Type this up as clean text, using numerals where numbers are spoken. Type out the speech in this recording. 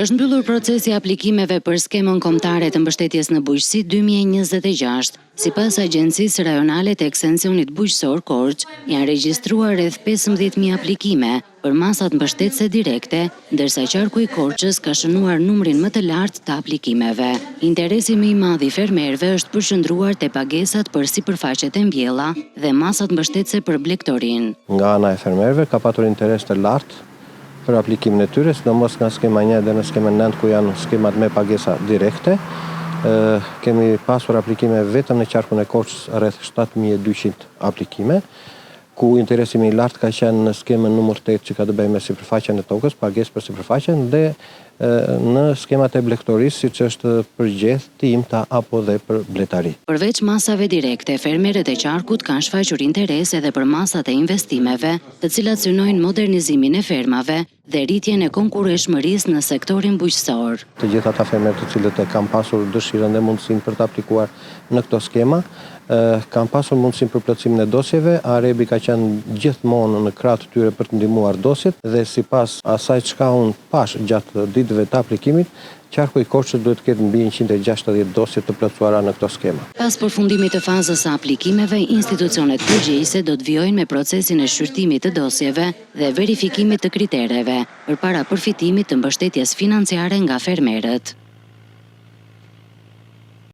Është mbyllur procesi aplikimeve për skemën kombëtare të mbështetjes në bujqësi 2026. Sipas Agjencisë Rajonale të Ekstensionit Bujqësor Korç, janë regjistruar rreth 15.000 aplikime për masat mbështetëse direkte, ndërsa qarku i Korçës ka shënuar numrin më të lartë të aplikimeve. Interesi më i madh i fermerëve është përqendruar te pagesat për sipërfaqet e mbjella dhe masat mbështetëse për blegtorin. Nga ana e fermerëve ka patur interes të lartë për aplikimin e tyre, sidomos nga skema 1 dhe në skemën 9 ku janë skemat me pagesa direkte. Kemi pasur aplikime vetëm në qarkun e Korçës rreth 7.200 aplikime, ku interesi më i lartë ka qenë në skemën numër 8 që ka të bëjë me sipërfaqen e tokës, pagesë për sipërfaqen dhe në skemat e blegtorisë, siç është përgjith, timta apo dhe për bletari. Përveç masave direkte, fermerët e qarkut kanë shfaqur interes edhe për masat e investimeve, të cilat synojnë modernizimin e fermave dhe rritjen e konkurreshmërisë në sektorin bujqësor. Të gjithë ata fermerë të cilët e kanë pasur dëshirën dhe mundësinë për të aplikuar në këto skema, kanë pasur mundësinë për plotësimin e dosjeve. Arebi ka qenë gjithmonë në krah të tyre për të ndihmuar dosjet dhe sipas asaj çka unë pash gjatë ditëve të aplikimit, qarku i Korçës duhet të ketë mbi 160 dosje të plotësuara në këto skema. Pas përfundimit të fazës së aplikimeve, institucionet përgjegjëse do të vijojnë me procesin e shqyrtimit të dosjeve dhe verifikimit të kritereve përpara përfitimit të mbështetjes financiare nga fermerët.